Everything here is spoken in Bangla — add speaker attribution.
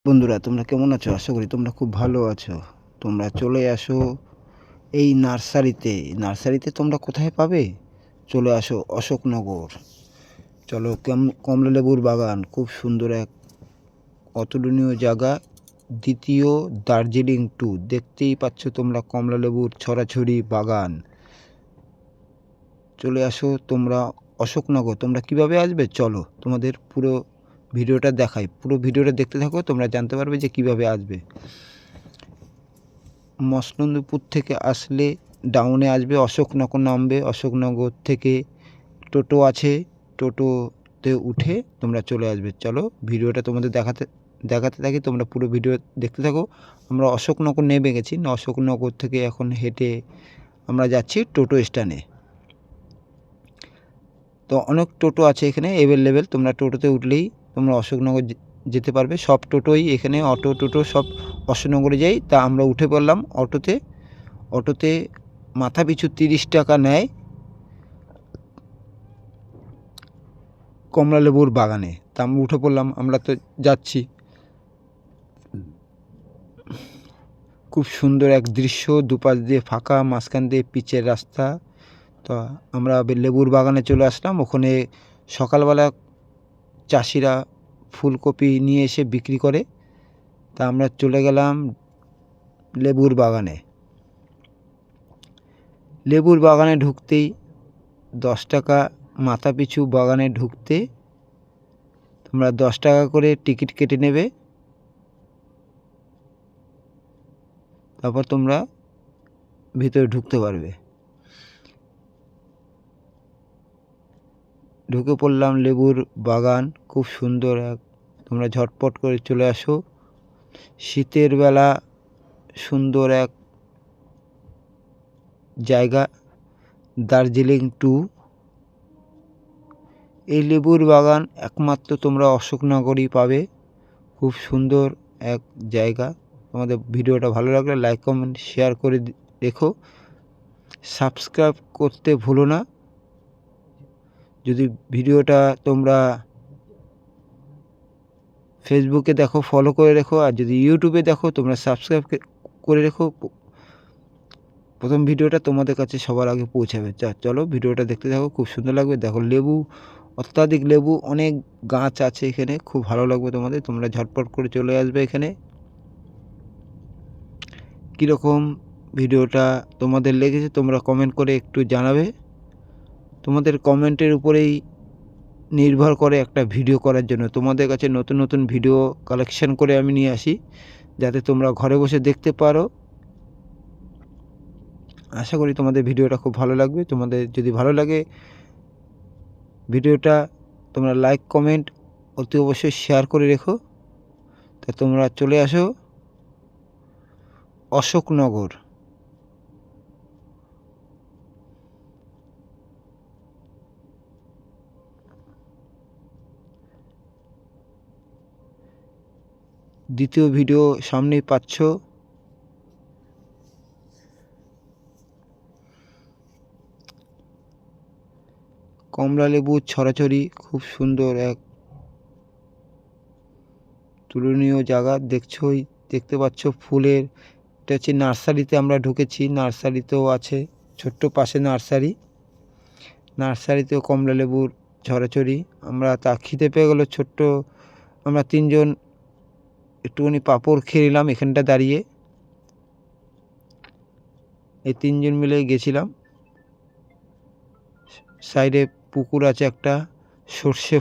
Speaker 1: বন্ধুরা, তোমরা কেমন আছো? আশা করি তোমরা খুব ভালো আছো। তোমরা চলে আসো এই নার্সারিতে তোমরা কোথায় পাবে? চলে আসো অশোকনগর। চলো, কমলালেবুর বাগান, খুব সুন্দর এক অতুলনীয় জায়গা। দ্বিতীয় দার্জিলিং 2 দেখতেই পাচ্ছ তোমরা, কমলালেবুর ছড়াছড়ি বাগান। চলে আসো তোমরা অশোকনগর। তোমরা কিভাবে আসবে চলো তোমাদের পুরো ভিডিওটা দেখাই। পুরো ভিডিওটা দেখতে থাকো, তোমরা জানতে পারবে যে কিভাবে আসবে। মসলন্দপুর থেকে আসলে ডাউনে আসবে, অশোকনগর নামবে। অশোকনগর থেকে টোটো আছে, টোটোতে উঠে তোমরা চলে আসবে। চলো ভিডিওটা তোমাদের দেখাতে থাকি, তোমরা পুরো ভিডিও দেখতে থাকো। আমরা অশোকনগর নেমে গেছি। অশোকনগর থেকে এখন হেঁটে আমরা যাচ্ছি টোটো স্ট্যান্ডে। তো অনেক টোটো আছে এখানে অ্যাভেলেবেল। তোমরা টোটোতে উঠলেই তোমরা অশোকনগর যেতে পারবে। সব টোটোই এখানে, অটো টোটো সব অশোকনগরে যাই। তা আমরা উঠে পড়লাম অটোতে মাথা পিছু 30 টাকা নেয় কমলালেবুর বাগানে। তা আমরা উঠে পড়লাম, আমরা তো যাচ্ছি। খুব সুন্দর এক দৃশ্য, দুপাশ দিয়ে ফাঁকা, মাঝখান দিয়ে পিচের রাস্তা। তো আমরা লেবুর বাগানে চলে আসলাম। ওখানে সকালবেলা চাষিরা ফুলকপি নিয়ে এসে বিক্রি করে। তা আমরা চলে গেলাম লেবুর বাগানে। লেবুর বাগানে ঢুকতেই 10 টাকা মাথা পিছু বাগানে ঢুকতে। তোমরা 10 টাকা করে টিকিট কেটে নেবে। তারপর তোমরা ভিতরে ঢুকতে পারবে। ঢুকে পড়লাম লেবুর বাগান, খুব সুন্দর এক। তোমরা ঝটপট করে চলে আসো। শীতের বেলা সুন্দর এক জায়গা, দার্জিলিং 2। এই লেবুর বাগান একমাত্র তোমরা অশোকনগরই পাবে। খুব সুন্দর এক জায়গা। তোমাদের ভিডিওটা ভালো লাগলে লাইক কমেন্ট শেয়ার করে রেখো। সাবস্ক্রাইব করতে ভুলো না। যদি ভিডিওটা তোমরা ফেসবুকে দেখো, ফলো করে রেখো। আর যদি ইউটিউবে দেখো, তোমরা সাবস্ক্রাইব করে রেখো। প্রথম ভিডিওটা তোমাদের কাছে সবার আগে পৌঁছাবে। চলো ভিডিওটা দেখতে থাকো, খুব সুন্দর লাগবে। দেখো লেবু, অত্যাধিক লেবু, অনেক গাছ আছে এখানে, খুব ভালো লাগবে তোমাদের। তোমরা ঝটপট করে চলে আসবে এখানে। কীরকম ভিডিওটা তোমাদের লেগেছে তোমরা কমেন্ট করে একটু জানাবে। তোমাদের কমেন্টের উপরেই নির্ভর করে একটা ভিডিও করার জন্য। তোমাদের কাছে নতুন নতুন ভিডিও কালেকশন করে আমি নিয়ে আসি, যাতে তোমরা ঘরে বসে দেখতে পারো। আশা করি তোমাদের ভিডিওটা খুব ভালো লাগবে। তোমাদের যদি ভালো লাগে ভিডিওটা, তোমরা লাইক কমেন্ট অতি অবশ্যই শেয়ার করে রেখো। তা তোমরা চলে আসো অশোকনগর। দ্বিতীয় ভিডিও সামনেই পাচ্ছ। কমলালেবুর ছড়াছড়ি, খুব সুন্দর এক তুলনীয় জায়গা। দেখতে পাচ্ছ ফুলের, এটা হচ্ছে নার্সারিতে আমরা ঢুকেছি। নার্সারিতেও আছে ছোট্ট পাশে নার্সারিতেও কমলালেবুর ছড়াছড়ি। আমরা তা খিদে পেয়ে গেলো ছোট্ট, আমরা 3 জন একটুখানি পাঁপড় খেয়ে নিলাম এখানটা দাঁড়িয়ে। এই 3 জন মিলে গেছিলাম। সাইডে পুকুর আছে একটা, সর্ষে